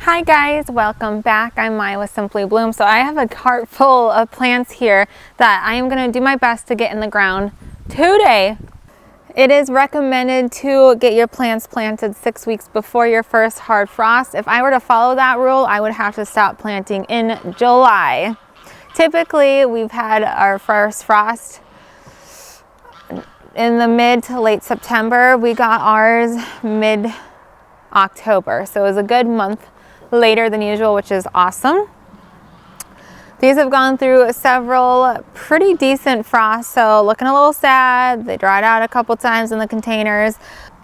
Hi guys, welcome back. I'm Maya with Simply Bloom. So I have a cart full of plants here that I am going to do my best to get in the ground today. It is recommended to get your plants planted 6 weeks before your first hard frost. If I were to follow that rule, I would have to stop planting in July. Typically, we've had our first frost in the mid to late September. We got ours mid-October, so it was a good month later than usual, which is awesome. These have gone through several pretty decent frosts, so looking a little sad. They dried out a couple times in the containers,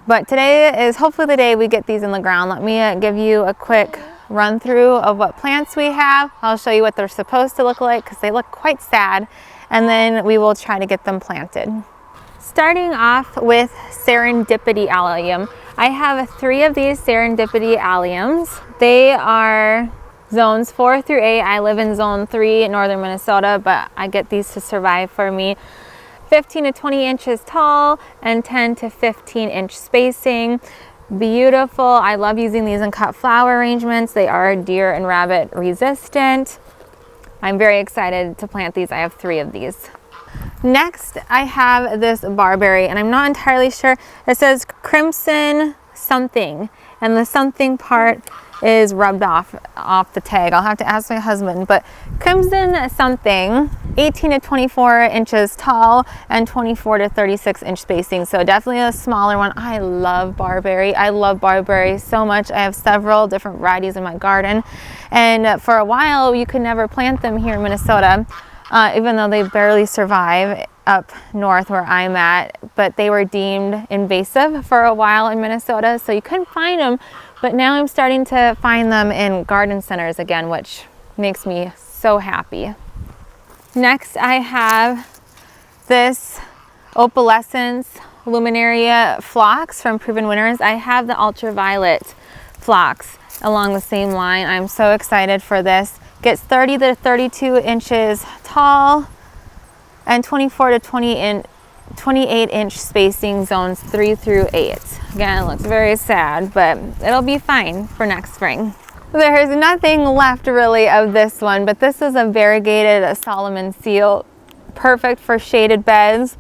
but today is hopefully the day we get these in the ground. Let me give you a quick run through of what plants we have. I'll show you what they're supposed to look like because they look quite sad, and then we will try to get them planted. Starting off with Serendipity Allium. I have 3 of these Serendipity Alliums. They are zones 4 through 8. I live in zone 3 in northern Minnesota, but I get these to survive for me. 15 to 20 inches tall and 10 to 15 inch spacing. Beautiful. I love using these in cut flower arrangements. They are deer and rabbit resistant. I'm very excited to plant these. I have 3 of these. Next, I have this barberry, and I'm not entirely sure. It says crimson something, and the something part is rubbed off the tag. I'll have to ask my husband, but crimson something, 18 to 24 inches tall and 24 to 36 inch spacing. So definitely a smaller one. I love barberry. I love barberry so much. I have several different varieties in my garden, and for a while you could never plant them here in Minnesota. Even though they barely survive up north where I'm at, but they were deemed invasive for a while in Minnesota, so you couldn't find them. But now I'm starting to find them in garden centers again, which makes me so happy. Next, I have this opalescence luminaria phlox from Proven Winners. I have the ultraviolet phlox along the same line. I'm so excited for this. Gets 30 to 32 inches tall and 24 to 28 inch spacing, zones 3 through 8. Again, it looks very sad, but it'll be fine for next spring. There's nothing left really of this one, but this is a variegated Solomon seal, perfect for shaded beds,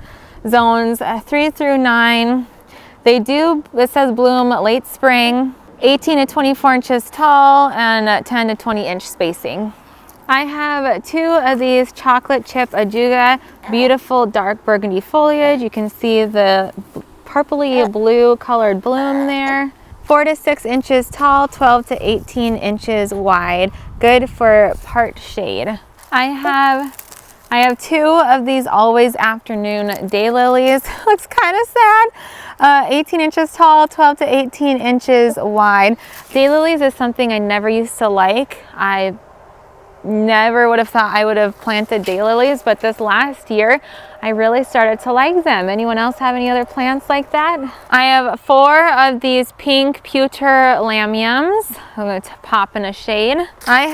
zones 3 through 9. It says bloom late spring. 18 to 24 inches tall and 10 to 20 inch spacing. I have 2 of these chocolate chip ajuga, beautiful dark burgundy foliage. You can see the purpley blue colored bloom there. 4 to 6 inches tall, 12 to 18 inches wide, good for part shade. I have 2 of these always afternoon daylilies. Looks kind of sad. 18 inches tall, 12 to 18 inches wide. Daylilies is something I never used to like. I never would have thought I would have planted daylilies, but this last year I really started to like them. Anyone else have any other plants like that? I have 4 of these pink pewter lamiums. I'm going to pop in a shade. I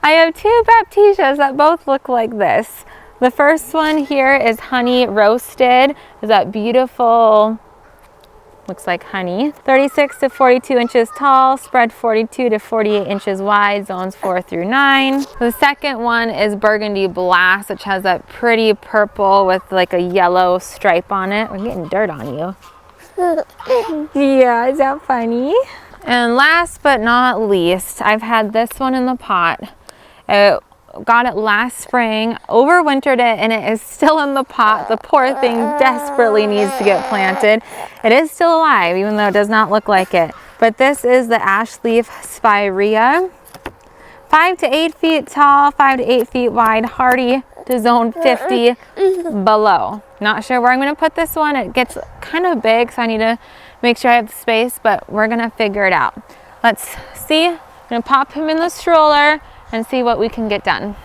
have 2 baptisias that both look like this. The first one here is honey roasted. Is that beautiful, looks like honey. 36 to 42 inches tall, spread 42 to 48 inches wide, zones 4 through 9. The second one is burgundy blast, which has that pretty purple with like a yellow stripe on it. We're getting dirt on you. Yeah, is that funny? And last but not least, I've had this one in the pot. Got it last spring, overwintered it, and it is still in the pot. The poor thing desperately needs to get planted. It is still alive, even though it does not look like it. But this is the ash leaf spirea. 5 to 8 feet tall, 5 to 8 feet wide, hardy to zone 50 below. Not sure where I'm going to put this one. It gets kind of big, so I need to make sure I have the space, but we're going to figure it out. Let's see. I'm going to pop him in the stroller and see what we can get done.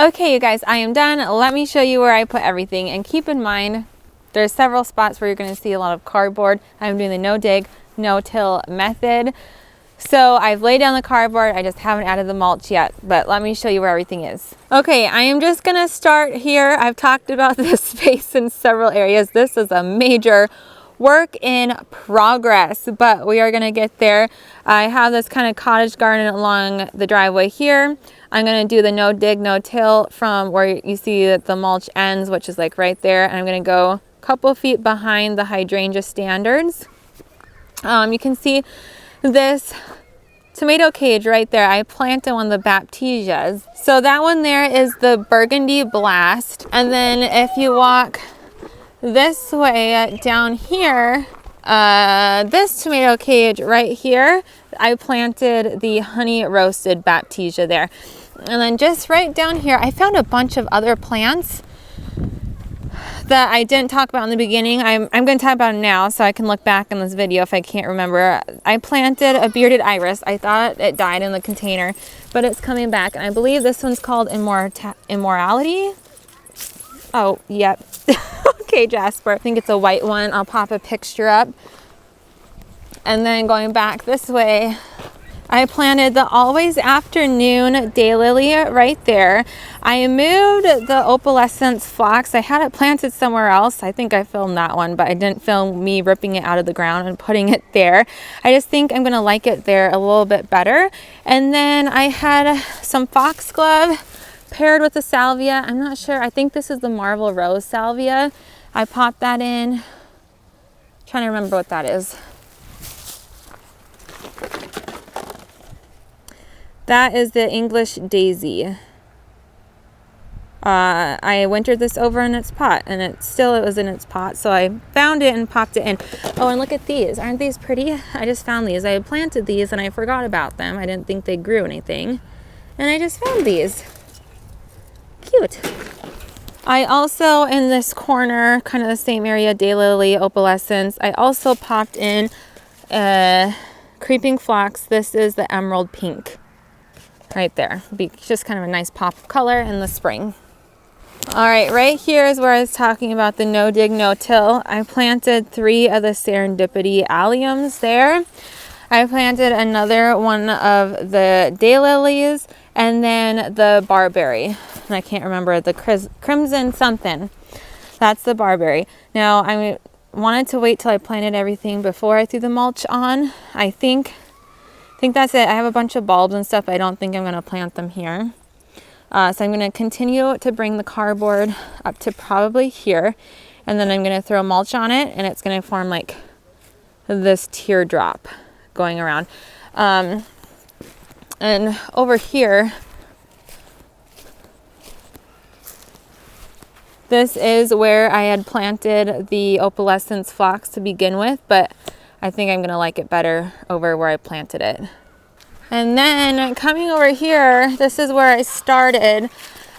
Okay, you guys, I am done. Let me show you where I put everything. And keep in mind, there's several spots where you're going to see a lot of cardboard. I'm doing the no dig, no till method. So I've laid down the cardboard. I just haven't added the mulch yet, but let me show you where everything is. Okay, I am just going to start here. I've talked about this space in several areas. This is a major work in progress, but we are going to get there. I have this kind of cottage garden along the driveway here. I'm going to do the no dig, no till from where you see that the mulch ends, which is like right there. And I'm going to go a couple feet behind the hydrangea standards. You can see this tomato cage right there. I planted one of the baptisias. So that one there is the Burgundy Blast. And then if you walk this way down here, this tomato cage right here, I planted the honey roasted baptisia there. And then just right down here, I found a bunch of other plants that I didn't talk about in the beginning. I'm going to talk about them now so I can look back in this video if I can't remember. I planted a bearded iris. I thought it died in the container, but it's coming back. And I believe this one's called Immorality. Oh, yep. Okay, Jasper. I think it's a white one. I'll pop a picture up. And then going back this way, I planted the Always Afternoon daylily right there. I moved the opalescence phlox. I had it planted somewhere else. I think I filmed that one, but I didn't film me ripping it out of the ground and putting it there. I just think I'm going to like it there a little bit better. And then I had some foxglove paired with the salvia. I'm not sure. I think this is the Marvel Rose salvia. I popped that in. Trying to remember what that is. That is the English daisy. I wintered this over in its pot, and it was in its pot, so I found it and popped it in. Oh, and look at these. Aren't these pretty? I just found these. I had planted these and I forgot about them. I didn't think they grew anything. And I just found these. Cute. I also, in this corner, kind of the same area, daylily, opalescence, I also popped in creeping phlox. This is the emerald pink. Right there. Be just kind of a nice pop of color in the spring. All right, right here is where I was talking about the no dig, no till. I planted 3 of the serendipity alliums there. I planted another one of the daylilies and then the barberry. And I can't remember, the crimson something. That's the barberry. Now, I wanted to wait till I planted everything before I threw the mulch on. I think that's it. I have a bunch of bulbs and stuff. I don't think I'm going to plant them here. So I'm going to continue to bring the cardboard up to probably here. And then I'm going to throw mulch on it. And it's going to form like this teardrop going around. And over here, this is where I had planted the opalescence phlox to begin with. But I think I'm going to like it better over where I planted it. And then coming over here, this is where I started.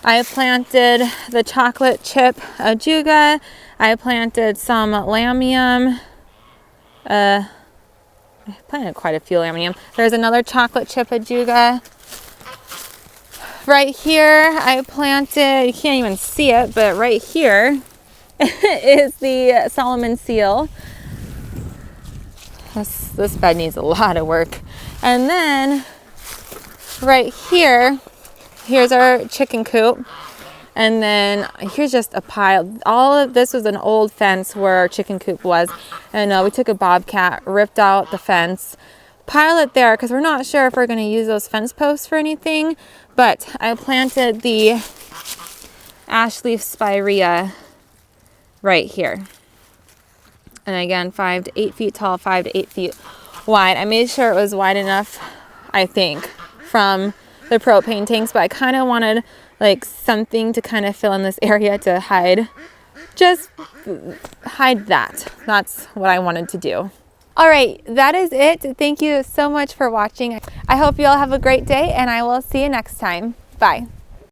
I planted the chocolate chip ajuga. I planted some lamium. I planted quite a few lamium. There's another chocolate chip ajuga. Right here, I planted, you can't even see it, but right here is the Solomon seal. This bed needs a lot of work. And then right here, here's our chicken coop. And then here's just a pile. All of this was an old fence where our chicken coop was. And we took a bobcat, ripped out the fence, piled it there because we're not sure if we're going to use those fence posts for anything. But I planted the ash leaf spirea right here. And again, 5 to 8 feet tall, 5 to 8 feet wide. I made sure it was wide enough, I think, from the propane tanks, but I kind of wanted like something to kind of fill in this area to hide that. That's what I wanted to do. All right, that is it. Thank you so much for watching. I hope you all have a great day, and I will see you next time. Bye.